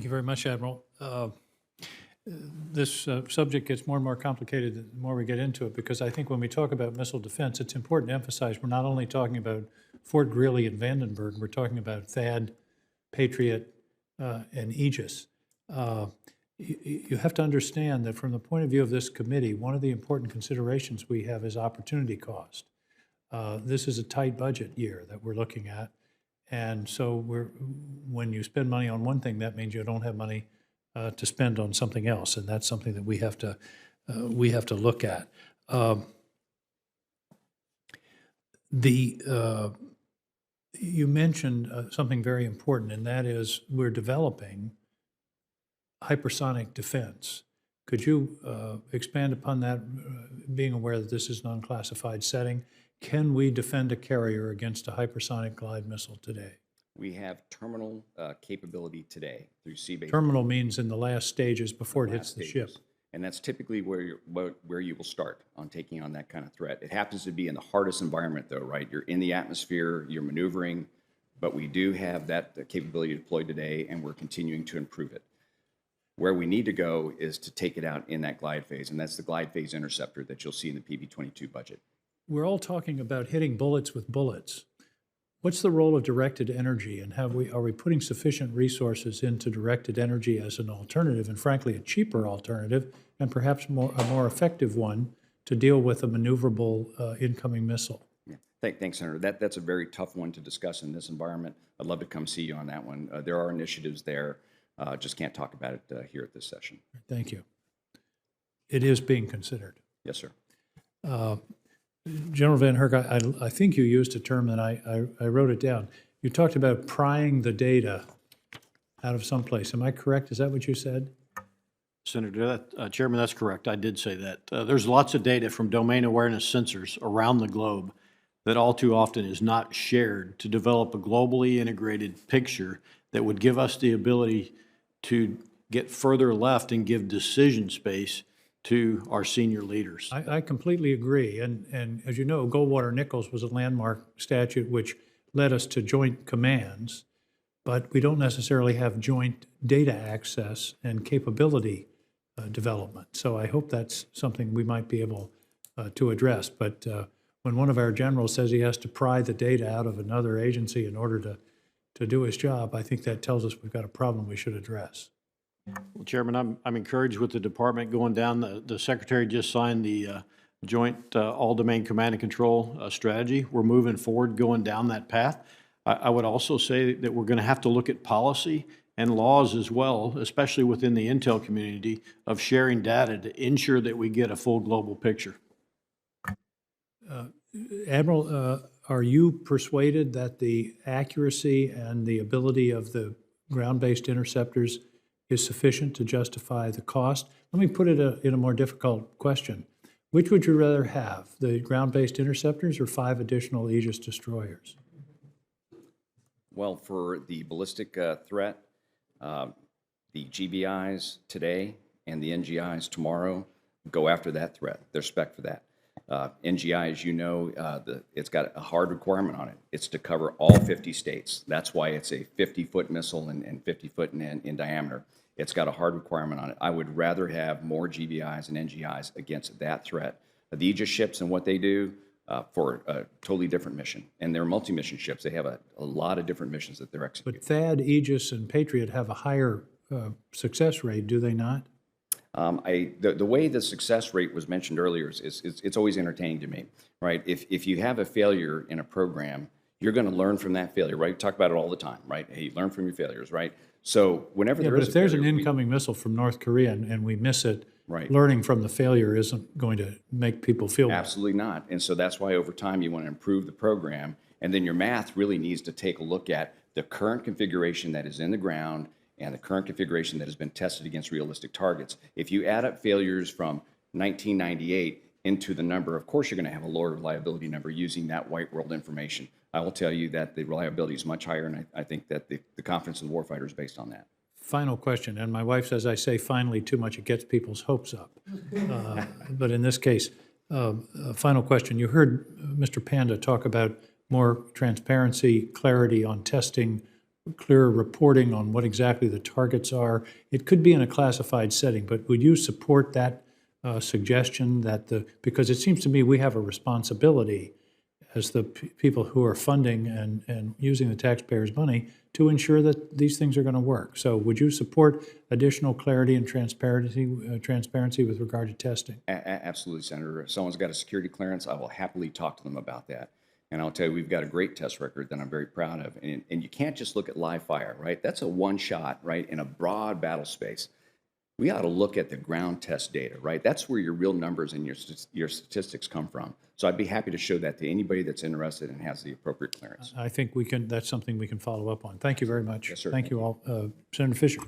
Thank you very much, Admiral. This subject gets more and more complicated the more we get into it, because I think when we talk about missile defense, it's important to emphasize we're not only talking about Fort Greely and Vandenberg, we're talking about THAAD, Patriot, and Aegis. You have to understand that from the point of view of this committee, one of the important considerations we have is opportunity cost. This is a tight budget year that we're looking at. And so when you spend money on one thing, that means you don't have money to spend on something else, and that's something that we have to look at. You mentioned something very important, and that is we're developing hypersonic defense. Could you expand upon that, being aware that this is an unclassified setting? Can we defend a carrier against a hypersonic glide missile today? We have terminal capability today through sea-based. Terminal means in the last stages before it hits the ship. And that's typically where you will start on taking on that kind of threat. It happens to be in the hardest environment, though, right? You're in the atmosphere, you're maneuvering, but we do have that capability deployed today, and we're continuing to improve it. Where we need to go is to take it out in that glide phase, and that's the glide phase interceptor that you'll see in the PB-22 budget. We're all talking about hitting bullets with bullets. What's the role of directed energy, and are we putting sufficient resources into directed energy as an alternative, and frankly, a cheaper alternative, and perhaps a more effective one to deal with a maneuverable incoming missile? Yeah. Thanks, Senator. That's a very tough one to discuss in this environment. I'd love to come see you on that one. There are initiatives there. Just can't talk about it here at this session. Thank you. It is being considered. Yes, sir. General Van Herk, I think you used a term, and I wrote it down. You talked about prying the out of someplace. Am I correct? Is that what you said? Senator, Chairman, that's correct. I did say that. There's lots of data from domain awareness sensors around the globe that all too often is not shared to develop a globally integrated picture that would give us the ability to get further left and give decision space to our senior leaders. I completely agree. And as you know, Goldwater-Nichols was a landmark statute which led us to joint commands, but we don't necessarily have joint data access and capability development. So I hope that's something we might be able to address. But when one of our generals says he has to pry the data out of another agency in order to do his job, I think that tells us we've got a problem we should address. Well, Chairman, I'm encouraged with the department going down. The Secretary just signed the joint all-domain command and control strategy. We're moving forward going down that path. I would also say that we're going to have to look at policy and laws as well, especially within the intel community, of sharing data to ensure that we get a full global picture. Admiral, are you persuaded that the accuracy and the ability of the ground-based interceptors is sufficient to justify the cost? Let me put it in a more difficult question. Which would you rather have, the ground-based interceptors or 5 additional Aegis destroyers? Well, for the ballistic threat, the GBIs today and the NGIs tomorrow go after that threat. They're spec'd for that. NGI, as you know, it's got a hard requirement on it. It's to cover all 50 states. That's why it's a 50-foot missile and 50 foot in diameter. It's got a hard requirement on it. I would rather have more GBIs and NGIs against that threat. The Aegis ships and what they do for a totally different mission. And they're multi-mission ships. They have a lot of different missions that they're executing. But THAAD, Aegis, and Patriot have a higher success rate, do they not? The way the success rate was mentioned earlier it's always entertaining to me, right? If you have a failure in a program, you're going to learn from that failure, right? We talk about it all the time, right? Hey, learn from your failures, right? So whenever there is if there's an incoming missile from North Korea and we miss it, right, learning from the failure isn't going to make people feel better. Absolutely not. And so that's why over time you want to improve the program, and then your math really needs to take a look at the current configuration that is in the ground and the current configuration that has been tested against realistic targets. If you add up failures from 1998 into the number, of course you're going to have a lower reliability number using that white world information. I will tell you that the reliability is much higher, and I think that the confidence of the warfighter is based on that. Final question, and my wife says I say finally too much, it gets people's hopes up. But in this case, final question. You heard Mr. Panda talk about more transparency, clarity on testing, clearer reporting on what exactly the targets are. It could be in a classified setting, but would you support that suggestion that because it seems to me we have a responsibility as the people who are funding and using the taxpayers' money to ensure that these things are going to work. So would you support additional clarity and transparency with regard to testing? Absolutely, Senator. If someone's got a security clearance, I will happily talk to them about that. And I'll tell you, we've got a great test record that I'm very proud of. And you can't just look at live fire, right? That's a one shot, right, in a broad battle space. We ought to look at the ground test data, right? That's where your real numbers and your statistics come from. So I'd be happy to show that to anybody that's interested and has the appropriate clearance. I think that's something we can follow up on. Thank you very much. Yes, sir. Thank you all. Senator Fisher.